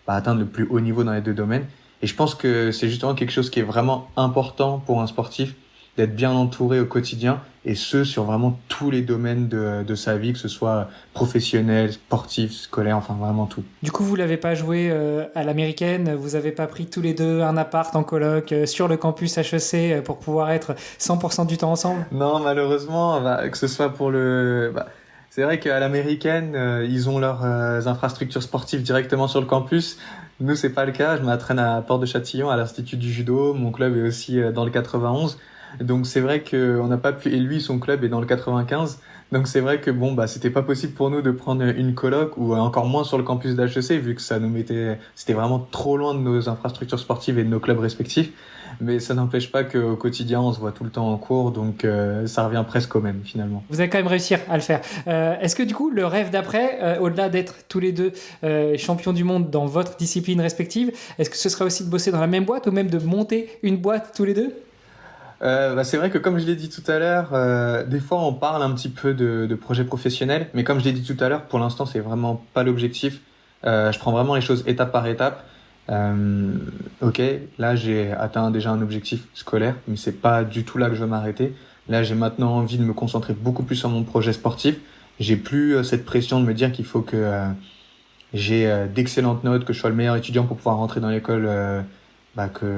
atteindre le plus haut niveau dans les 2 domaines. Et je pense que c'est justement quelque chose qui est vraiment important pour un sportif, d'être bien entouré au quotidien, et ce sur vraiment tous les domaines de sa vie, que ce soit professionnel, sportif, scolaire, enfin vraiment tout. Du coup, vous l'avez pas joué à l'américaine, vous avez pas pris tous les 2 un appart en coloc sur le campus HEC pour pouvoir être 100% du temps ensemble ? Non, malheureusement, que ce soit pour c'est vrai qu'à l'américaine, ils ont leurs infrastructures sportives directement sur le campus. Nous, c'est pas le cas. Je m'entraîne à Porte de Châtillon, à l'Institut du Judo. Mon club est aussi dans le 91. Donc c'est vrai qu'on n'a pas pu, et lui son club est dans le 95, donc c'est vrai que c'était pas possible pour nous de prendre une coloc, ou encore moins sur le campus d'HEC, vu que c'était vraiment trop loin de nos infrastructures sportives et de nos clubs respectifs. Mais ça n'empêche pas qu'au quotidien on se voit tout le temps en cours, donc ça revient presque au même finalement. Vous allez quand même réussir à le faire. Est-ce que du coup le rêve d'après, au-delà d'être tous les 2 champions du monde dans votre discipline respective, est-ce que ce serait aussi de bosser dans la même boîte, ou même de monter une boîte tous les 2 ? C'est vrai que comme je l'ai dit tout à l'heure, des fois on parle un petit peu de projets professionnels, mais comme je l'ai dit tout à l'heure, pour l'instant c'est vraiment pas l'objectif. Je prends vraiment les choses étape par étape. Ok, là j'ai atteint déjà un objectif scolaire, mais c'est pas du tout là que je veux m'arrêter. Là j'ai maintenant envie de me concentrer beaucoup plus sur mon projet sportif. J'ai plus cette pression de me dire qu'il faut que j'ai d'excellentes notes, que je sois le meilleur étudiant pour pouvoir rentrer dans l'école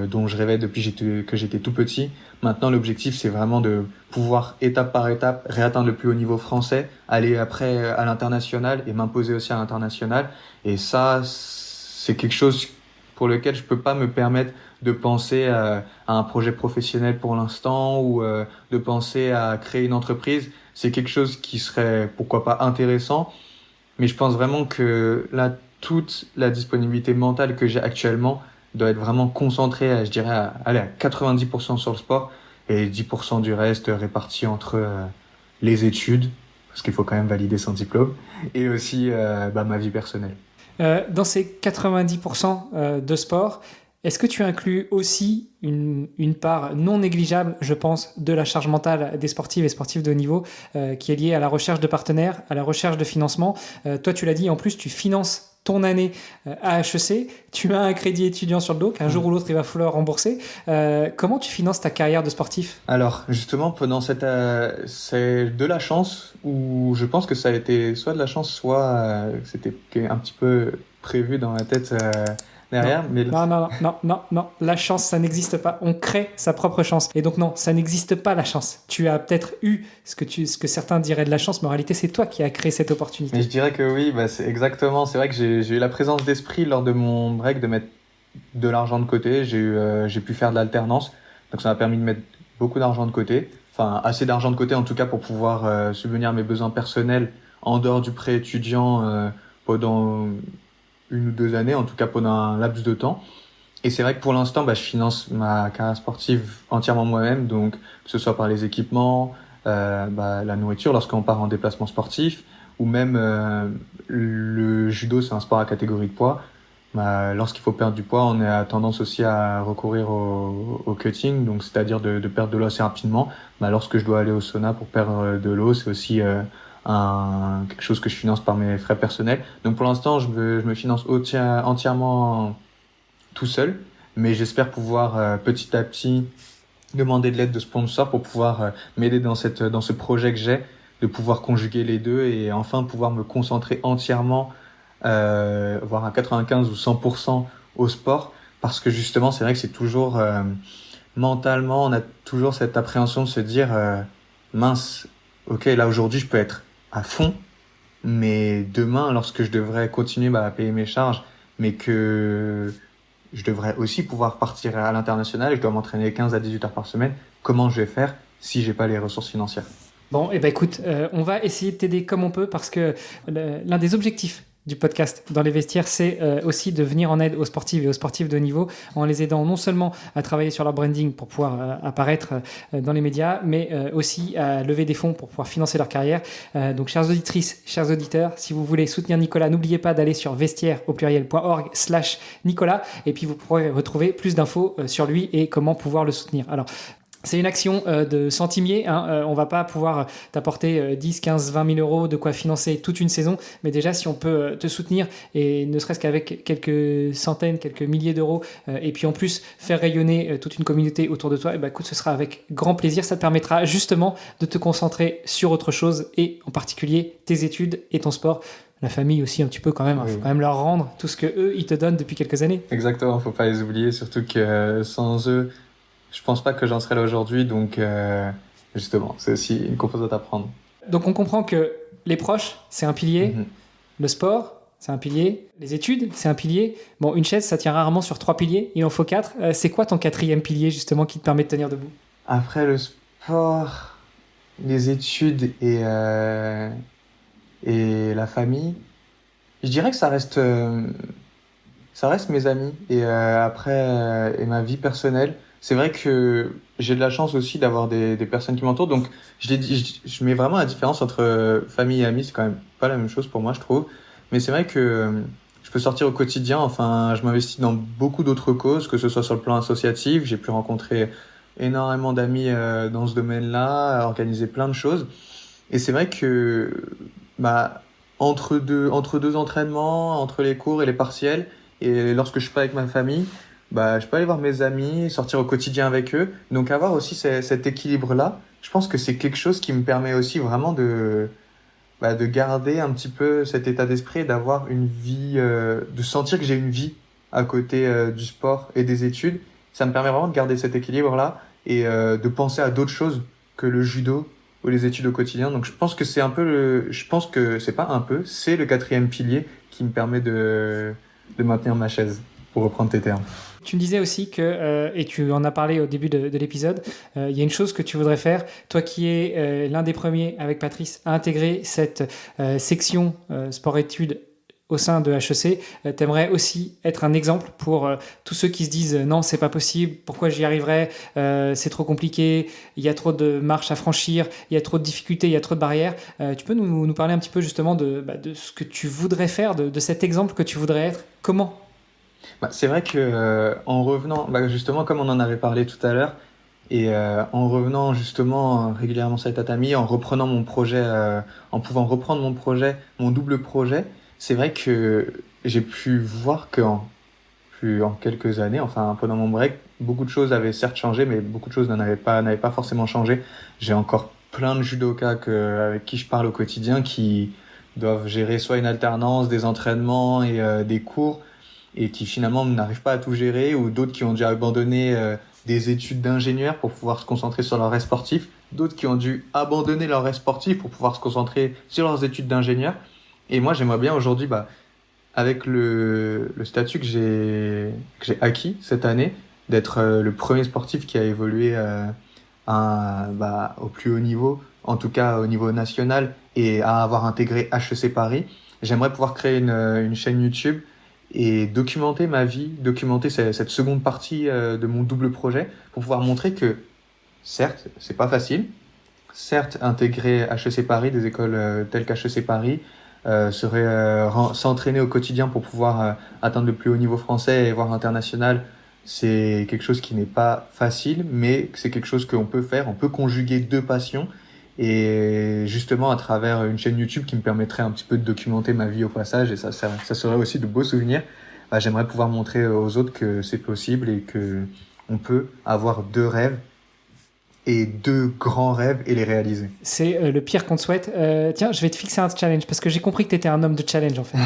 dont je rêvais depuis que j'étais tout petit. Maintenant, l'objectif, c'est vraiment de pouvoir, étape par étape, réatteindre le plus haut niveau français, aller après à l'international et m'imposer aussi à l'international. Et ça, c'est quelque chose pour lequel je peux pas me permettre de penser à un projet professionnel pour l'instant ou de penser à créer une entreprise. C'est quelque chose qui serait, pourquoi pas, intéressant. Mais je pense vraiment que là, toute la disponibilité mentale que j'ai actuellement doit être vraiment concentrée, je dirais, à 90% sur le sport et 10% du reste réparti entre les études, parce qu'il faut quand même valider son diplôme, et aussi ma vie personnelle. Dans ces 90% de sport, est-ce que tu inclus aussi une part non négligeable, je pense, de la charge mentale des sportives et sportifs de haut niveau qui est liée à la recherche de partenaires, à la recherche de financement? Toi, tu l'as dit, en plus, tu finances ton année à HEC, tu as un crédit étudiant sur le dos qu'un jour ou l'autre il va falloir rembourser. Comment tu finances ta carrière de sportif? Alors justement pendant c'est de la chance, ou je pense que ça a été soit de la chance, soit c'était un petit peu prévu dans ma tête derrière. Non, la chance ça n'existe pas, on crée sa propre chance, et donc non, ça n'existe pas la chance. Tu as peut-être eu ce que certains diraient de la chance, mais en réalité c'est toi qui as créé cette opportunité. Mais je dirais que oui, c'est exactement, c'est vrai que j'ai eu la présence d'esprit lors de mon break de mettre de l'argent de côté. J'ai pu faire de l'alternance, donc ça m'a permis de mettre beaucoup d'argent de côté, enfin assez d'argent de côté en tout cas pour pouvoir subvenir à mes besoins personnels en dehors du prêt étudiant pendant 1 ou 2 années, en tout cas pendant un laps de temps. Et c'est vrai que pour l'instant, je finance ma carrière sportive entièrement moi-même, donc que ce soit par les équipements, la nourriture lorsqu'on part en déplacement sportif, ou même le judo, c'est un sport à catégorie de poids. Lorsqu'il faut perdre du poids, on a tendance aussi à recourir au cutting, donc c'est-à-dire de perdre de l'eau assez rapidement. Lorsque je dois aller au sauna pour perdre de l'eau, c'est aussi quelque chose que je finance par mes frais personnels. Donc pour l'instant, je me finance entièrement tout seul, mais j'espère pouvoir petit à petit demander de l'aide de sponsors pour pouvoir m'aider dans ce projet que j'ai, de pouvoir conjuguer les deux et enfin pouvoir me concentrer entièrement, voire à 95 ou 100% au sport, parce que justement, c'est vrai que c'est toujours mentalement, on a toujours cette appréhension de se dire mince, ok, là aujourd'hui je peux être à fond, mais demain, lorsque je devrais continuer à payer mes charges, mais que je devrais aussi pouvoir partir à l'international et je dois m'entraîner 15 à 18 heures par semaine, comment je vais faire si j'ai pas les ressources financières? Bon, écoute, on va essayer de t'aider comme on peut, parce que l'un des objectifs du podcast dans les vestiaires, c'est aussi de venir en aide aux sportifs et aux sportifs de haut niveau, en les aidant non seulement à travailler sur leur branding pour pouvoir apparaître dans les médias, mais aussi à lever des fonds pour pouvoir financer leur carrière. Donc, chères auditrices, chers auditeurs, si vous voulez soutenir Nicolas, n'oubliez pas d'aller sur vestiaire.org/Nicolas, et puis vous pourrez retrouver plus d'infos sur lui et comment pouvoir le soutenir. Alors, c'est une action de centimier, hein. On va pas pouvoir t'apporter 10, 15, 20 000 euros de quoi financer toute une saison, mais déjà si on peut te soutenir, et ne serait-ce qu'avec quelques centaines, quelques milliers d'euros, et puis en plus faire rayonner toute une communauté autour de toi, écoute, ce sera avec grand plaisir. Ça te permettra justement de te concentrer sur autre chose, et en particulier tes études et ton sport. La famille aussi un petit peu quand même, oui. Faut quand même leur rendre tout ce que eux ils te donnent depuis quelques années. Exactement, faut pas les oublier, surtout que sans eux, je pense pas que j'en serais là aujourd'hui, donc justement, c'est aussi une composante à prendre. Donc on comprend que les proches, c'est un pilier, Mm-hmm. Le sport, c'est un pilier, les études, c'est un pilier. Bon, une chaise, ça tient rarement sur 3 piliers, il en faut 4. C'est quoi ton 4e pilier justement qui te permet de tenir debout? Après le sport, les études et la famille, je dirais que ça reste mes amis et et ma vie personnelle. C'est vrai que j'ai de la chance aussi d'avoir des personnes qui m'entourent. Donc, je mets vraiment la différence entre famille et amis. C'est quand même pas la même chose pour moi, je trouve. Mais c'est vrai que je peux sortir au quotidien. Enfin, je m'investis dans beaucoup d'autres causes, que ce soit sur le plan associatif. J'ai pu rencontrer énormément d'amis dans ce domaine-là, à organiser plein de choses. Et c'est vrai que bah, entre deux entraînements, entre les cours et les partiels, et lorsque je suis pas avec ma famille, bah, je peux aller voir mes amis, sortir au quotidien avec eux. Donc avoir aussi cet équilibre-là, je pense que c'est quelque chose qui me permet aussi vraiment de garder un petit peu cet état d'esprit, et d'avoir une vie, de sentir que j'ai une vie à côté du sport et des études. Ça me permet vraiment de garder cet équilibre-là et de penser à d'autres choses que le judo ou les études au quotidien. Donc je pense que je pense que c'est pas un peu, c'est le quatrième pilier qui me permet de maintenir ma chaise, pour reprendre tes termes. Tu me disais aussi que, et tu en as parlé au début de l'épisode, il y a une chose que tu voudrais faire, toi qui es l'un des premiers avec Patrice à intégrer cette section sport-études au sein de HEC, tu aimerais aussi être un exemple pour tous ceux qui se disent non, c'est pas possible, pourquoi j'y arriverai, c'est trop compliqué, il y a trop de marches à franchir, il y a trop de difficultés, il y a trop de barrières. Tu peux nous parler un petit peu justement de ce que tu voudrais faire, de cet exemple que tu voudrais être, comment? C'est vrai que en revenant, justement comme on en avait parlé tout à l'heure, et en revenant justement régulièrement sur les tatamis, en reprenant mon projet, en pouvant reprendre mon projet, mon double projet, c'est vrai que j'ai pu voir en quelques années, enfin pendant mon break, beaucoup de choses avaient certes changé, mais beaucoup de choses n'avaient pas forcément changé. J'ai encore plein de judokas avec qui je parle au quotidien qui doivent gérer soit une alternance, des entraînements et des cours, et qui finalement n'arrivent pas à tout gérer, ou d'autres qui ont dû abandonner des études d'ingénieur pour pouvoir se concentrer sur leur rêve sportif, d'autres qui ont dû abandonner leur rêve sportif pour pouvoir se concentrer sur leurs études d'ingénieur. Et moi, j'aimerais bien aujourd'hui, avec le statut que j'ai acquis cette année, d'être le premier sportif qui a évolué au plus haut niveau, en tout cas au niveau national, et à avoir intégré HEC Paris. J'aimerais pouvoir créer une chaîne YouTube et documenter ma vie, documenter cette seconde partie de mon double projet, pour pouvoir montrer que, certes, c'est pas facile, certes, intégrer HEC Paris, des écoles telles qu'HEC Paris, s'entraîner au quotidien pour pouvoir atteindre le plus haut niveau français et voire international, c'est quelque chose qui n'est pas facile, mais c'est quelque chose qu'on peut faire. On peut conjuguer deux passions, et justement à travers une chaîne YouTube qui me permettrait un petit peu de documenter ma vie au passage, et ça serait aussi de beaux souvenirs. J'aimerais pouvoir montrer aux autres que c'est possible et que on peut avoir deux rêves, et deux grands rêves, et les réaliser. C'est le pire qu'on te souhaite. Tiens, je vais te fixer un challenge, parce que j'ai compris que tu étais un homme de challenge en fait.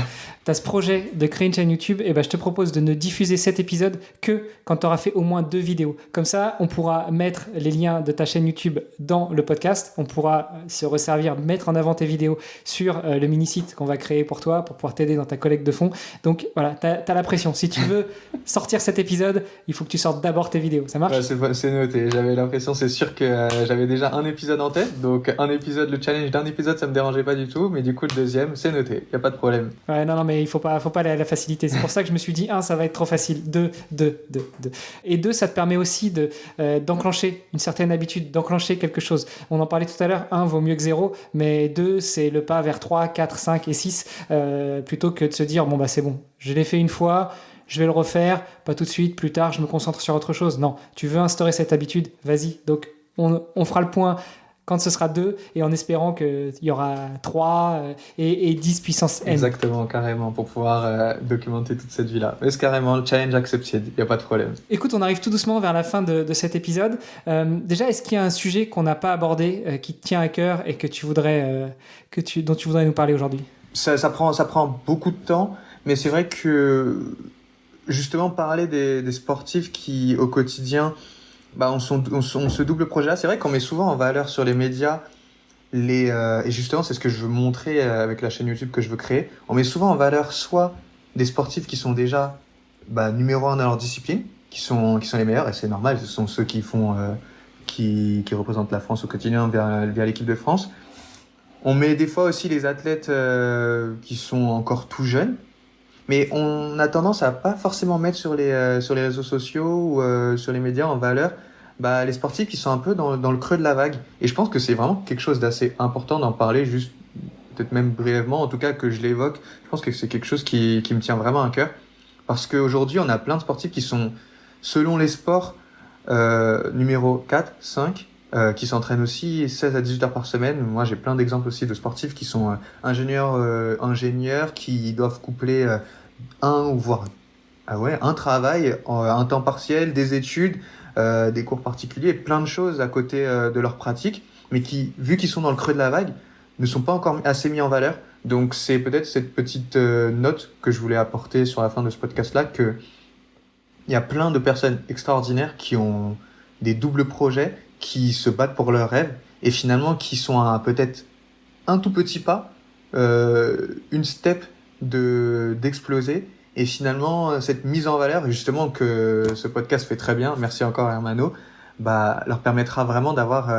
Tu as ce projet de créer une chaîne YouTube, et je te propose de ne diffuser cet épisode que quand tu auras fait au moins 2 vidéos. Comme ça, on pourra mettre les liens de ta chaîne YouTube dans le podcast, on pourra se resservir, mettre en avant tes vidéos sur le mini-site qu'on va créer pour toi, pour pouvoir t'aider dans ta collecte de fonds. Donc voilà, tu as la pression. Si tu veux sortir cet épisode, il faut que tu sortes d'abord tes vidéos. Ça marche ? C'est noté. J'avais l'impression, c'est sûr que j'avais déjà un épisode en tête, donc le challenge d'un épisode, ça me dérangeait pas du tout, mais du coup le deuxième, c'est noté, y a pas de problème. Ouais, non, mais il faut pas aller à la facilité. C'est pour ça que je me suis dit, ça va être trop facile. 2. Et 2, ça te permet aussi d'enclencher une certaine habitude, d'enclencher quelque chose. On en parlait tout à l'heure, 1 vaut mieux que 0, mais 2, c'est le pas vers 3, 4, 5 et 6, plutôt que de se dire, c'est bon, je l'ai fait une fois, je vais le refaire, pas tout de suite, plus tard, je me concentre sur autre chose. Non, tu veux instaurer cette habitude, vas-y. Donc, on fera le point quand ce sera 2, et en espérant qu'il y aura 3 et 10 puissance n. Exactement, carrément, pour pouvoir documenter toute cette vie-là. Mais c'est carrément le challenge accepted, il n'y a pas de problème. Écoute, on arrive tout doucement vers la fin de cet épisode. Déjà, est-ce qu'il y a un sujet qu'on n'a pas abordé, qui te tient à cœur et que dont tu voudrais nous parler aujourd'hui ? Ça prend beaucoup de temps, mais c'est vrai que justement parler des sportifs qui, au quotidien, on se double projet-là. C'est vrai qu'on met souvent en valeur sur les médias et justement c'est ce que je veux montrer avec la chaîne YouTube que je veux créer. On met souvent en valeur soit des sportifs qui sont déjà numéro 1 dans leur discipline, qui sont les meilleurs, et c'est normal, ce sont ceux qui représentent la France au quotidien via l'équipe de France. On met des fois aussi les athlètes qui sont encore tout jeunes, mais on a tendance à pas forcément mettre sur les réseaux sociaux ou sur les médias en valeur les sportifs qui sont un peu dans le creux de la vague. Et je pense que c'est vraiment quelque chose d'assez important d'en parler, juste peut-être même brièvement, en tout cas que je l'évoque. Je pense que c'est quelque chose qui me tient vraiment à cœur, parce qu'aujourd'hui on a plein de sportifs qui sont, selon les sports, Numéro 4, 5, qui s'entraînent aussi 16 à 18 heures par semaine. Moi, j'ai plein d'exemples aussi de sportifs qui sont ingénieurs qui doivent coupler un ou voire un travail, un temps partiel, des études, des cours particuliers, plein de choses à côté de leur pratique, mais qui, vu qu'ils sont dans le creux de la vague, ne sont pas encore assez mis en valeur. Donc c'est peut-être cette petite note que je voulais apporter sur la fin de ce podcast-là, que il y a plein de personnes extraordinaires qui ont des doubles projets, qui se battent pour leurs rêves et finalement qui sont à peut-être un tout petit pas, une step d'exploser. Et finalement, cette mise en valeur, justement, que ce podcast fait très bien, merci encore Hermano, leur permettra vraiment d'avoir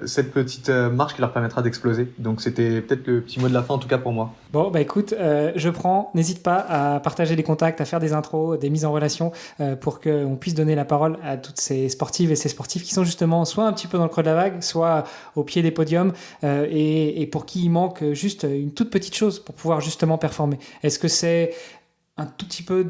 cette petite marche qui leur permettra d'exploser. Donc c'était peut-être le petit mot de la fin, en tout cas pour moi. Bon, écoute, je prends. N'hésite pas à partager des contacts, à faire des intros, des mises en relation pour qu'on puisse donner la parole à toutes ces sportives et ces sportifs qui sont justement soit un petit peu dans le creux de la vague, soit au pied des podiums et pour qui il manque juste une toute petite chose pour pouvoir justement performer. Est-ce que c'est un tout petit peu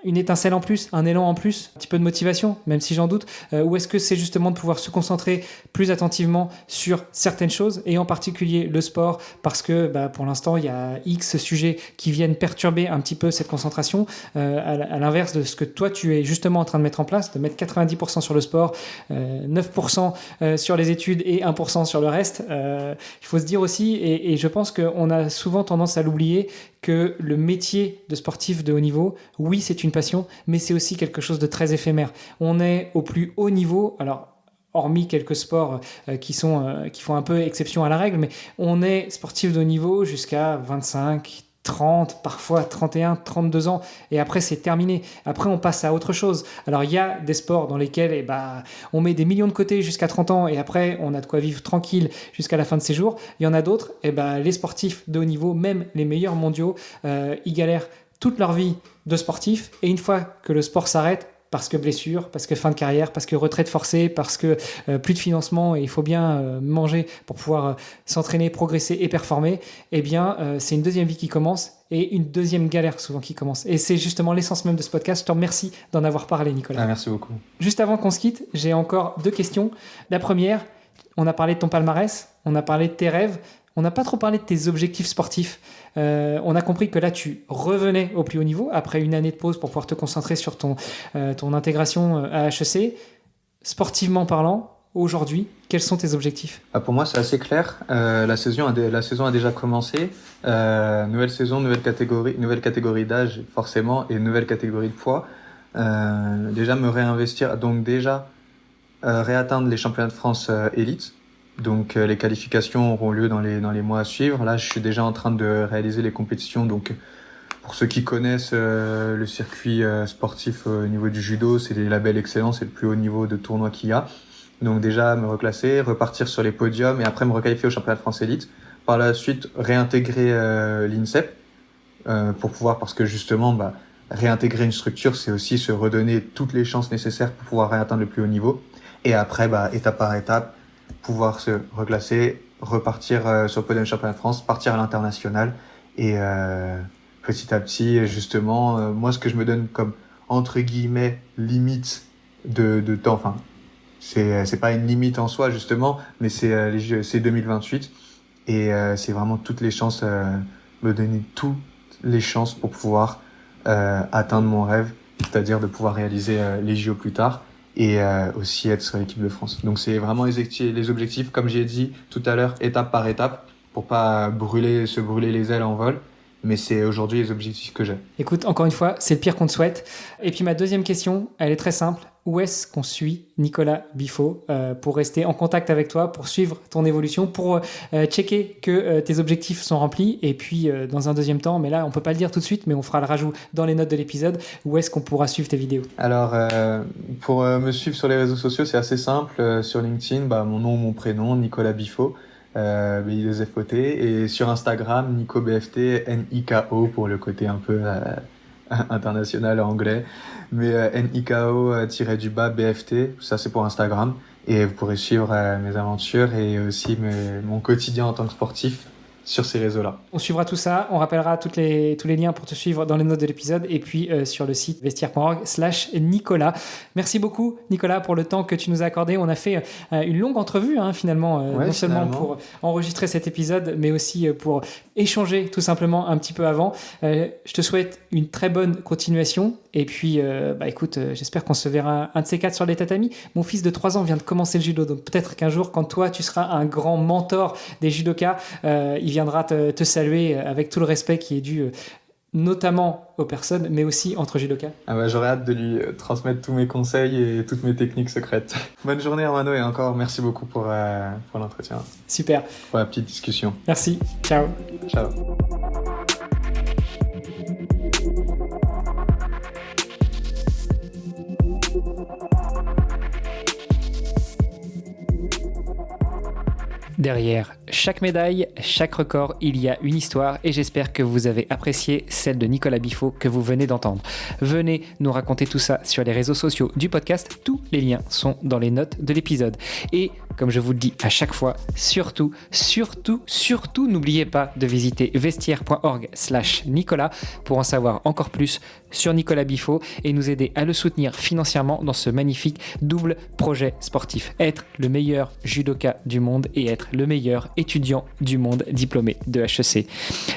une étincelle en plus, un élan en plus, un petit peu de motivation, même si j'en doute, ou est-ce que c'est justement de pouvoir se concentrer plus attentivement sur certaines choses, et en particulier le sport, parce que pour l'instant, il y a X sujets qui viennent perturber un petit peu cette concentration, à l'inverse de ce que toi, tu es justement en train de mettre en place, de mettre 90% sur le sport, 9% sur les études et 1% sur le reste. Il faut se dire aussi, et je pense qu'on a souvent tendance à l'oublier, que le métier de sportif de haut niveau, oui, c'est une passion, mais c'est aussi quelque chose de très éphémère. On est au plus haut niveau, alors hormis quelques sports qui font un peu exception à la règle, mais on est sportif de haut niveau jusqu'à 25, 30, parfois 31, 32 ans, et après c'est terminé. Après on passe à autre chose. Alors il y a des sports dans lesquels on met des millions de côté jusqu'à 30 ans et après on a de quoi vivre tranquille jusqu'à la fin de ses jours. Il y en a d'autres, les sportifs de haut niveau, même les meilleurs mondiaux, ils galèrent toute leur vie de sportifs, et une fois que le sport s'arrête, parce que blessure, parce que fin de carrière, parce que retraite forcée, parce que plus de financement et il faut bien manger pour pouvoir s'entraîner, progresser et performer, c'est une deuxième vie qui commence et une deuxième galère souvent qui commence. Et c'est justement l'essence même de ce podcast. Je te remercie d'en avoir parlé, Nicolas. Merci beaucoup. Juste avant qu'on se quitte, j'ai encore 2 questions. La première, on a parlé de ton palmarès, on a parlé de tes rêves, on n'a pas trop parlé de tes objectifs sportifs. On a compris que là, tu revenais au plus haut niveau après une année de pause pour pouvoir te concentrer sur ton intégration à HEC. Sportivement parlant, aujourd'hui, quels sont tes objectifs ? Pour moi, c'est assez clair. La saison a déjà commencé. Nouvelle saison, nouvelle catégorie d'âge, forcément, et nouvelle catégorie de poids. Déjà me réinvestir, donc réatteindre les championnats de France élite. Donc les qualifications auront lieu dans les mois à suivre. Là, je suis déjà en train de réaliser les compétitions. Donc pour ceux qui connaissent le circuit sportif au niveau du judo, c'est les labels excellents, c'est le plus haut niveau de tournoi qu'il y a. Donc déjà me reclasser, repartir sur les podiums et après me requalifier au championnat de France élite. Par la suite, réintégrer l'INSEP pour pouvoir, parce que justement, réintégrer une structure, c'est aussi se redonner toutes les chances nécessaires pour pouvoir réatteindre le plus haut niveau. Et après, étape par étape, pouvoir se reclasser, repartir sur le podium championnat de France, partir à l'international et petit à petit, justement, moi ce que je me donne comme entre guillemets limite de temps, enfin c'est pas une limite en soi justement, mais c'est 2028 et c'est vraiment toutes les chances, me donner toutes les chances pour pouvoir atteindre mon rêve, c'est-à-dire de pouvoir réaliser les JO plus tard. Et aussi être sur l'équipe de France. Donc c'est vraiment les objectifs, comme j'ai dit tout à l'heure, étape par étape, pour pas se brûler les ailes en vol. Mais c'est aujourd'hui les objectifs que j'ai. Écoute, encore une fois, c'est le pire qu'on te souhaite. Et puis ma deuxième question, elle est très simple. Où est-ce qu'on suit Nicolas Biffaut pour rester en contact avec toi, pour suivre ton évolution, pour checker que tes objectifs sont remplis? Et puis, dans un deuxième temps, mais là, on peut pas le dire tout de suite, mais on fera le rajout dans les notes de l'épisode, où est-ce qu'on pourra suivre tes vidéos? Alors, pour me suivre sur les réseaux sociaux, c'est assez simple. Sur LinkedIn, mon nom, mon prénom, Nicolas Biffaut. BI2FOT, et sur Instagram NicoBFT, NIKO pour le côté un peu international anglais, mais NIKO-BFT, ça c'est pour Instagram, et vous pourrez suivre mes aventures et aussi mon quotidien en tant que sportif sur ces réseaux-là. On suivra tout ça, on rappellera tous les liens pour te suivre dans les notes de l'épisode et puis sur le site vestiaire.org/Nicolas. Merci beaucoup Nicolas pour le temps que tu nous as accordé. On a fait une longue entrevue finalement, non seulement pour enregistrer cet épisode mais aussi pour échanger tout simplement un petit peu avant. Je te souhaite une très bonne continuation et puis écoute, j'espère qu'on se verra un de ces quatre sur les tatamis. Mon fils de 3 ans vient de commencer le judo, donc peut-être qu'un jour quand toi tu seras un grand mentor des judokas, il viendra te saluer avec tout le respect qui est dû notamment aux personnes, mais aussi entre judokas. J'aurais hâte de lui transmettre tous mes conseils et toutes mes techniques secrètes. Bonne journée Armano et encore merci beaucoup pour l'entretien. Super. Pour la petite discussion. Merci. Ciao. Ciao. Derrière chaque médaille, chaque record, il y a une histoire et j'espère que vous avez apprécié celle de Nicolas Biffaut que vous venez d'entendre. Venez nous raconter tout ça sur les réseaux sociaux du podcast. Tous les liens sont dans les notes de l'épisode. Et comme je vous le dis à chaque fois, surtout, n'oubliez pas de visiter vestiaire.org/Nicolas pour en savoir encore plus sur Nicolas Biffaut et nous aider à le soutenir financièrement dans ce magnifique double projet sportif. Être le meilleur judoka du monde et être le meilleur étudiant du monde diplômé de HEC.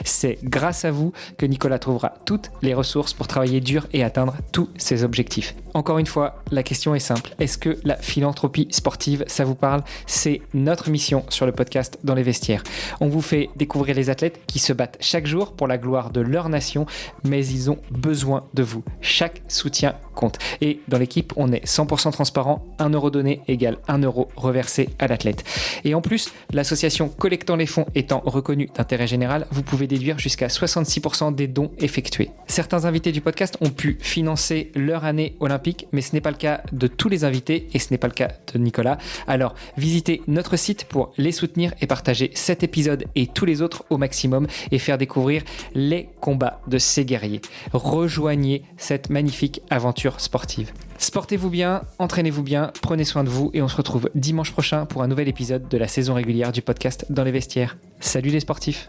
C'est grâce à vous que Nicolas trouvera toutes les ressources pour travailler dur et atteindre tous ses objectifs. Encore une fois, la question est simple. Est-ce que la philanthropie sportive, ça vous parle ? C'est notre mission sur le podcast Dans les vestiaires. On vous fait découvrir les athlètes qui se battent chaque jour pour la gloire de leur nation, mais ils ont besoin de vous. Chaque soutien compte. Et dans l'équipe, on est 100% transparent. 1 euro donné égale 1 euro reversé à l'athlète. Et en plus, l'association collectant les fonds étant reconnue d'intérêt général, vous pouvez déduire jusqu'à 66% des dons effectués. Certains invités du podcast ont pu financer leur année olympique, mais ce n'est pas le cas de tous les invités et ce n'est pas le cas de Nicolas. Alors, visitez notre site pour les soutenir et partager cet épisode et tous les autres au maximum et faire découvrir les combats de ces guerriers. Rejoignez cette magnifique aventure sportive. Sportez-vous bien, entraînez-vous bien, prenez soin de vous et on se retrouve dimanche prochain pour un nouvel épisode de la saison régulière du podcast Dans les vestiaires. Salut les sportifs!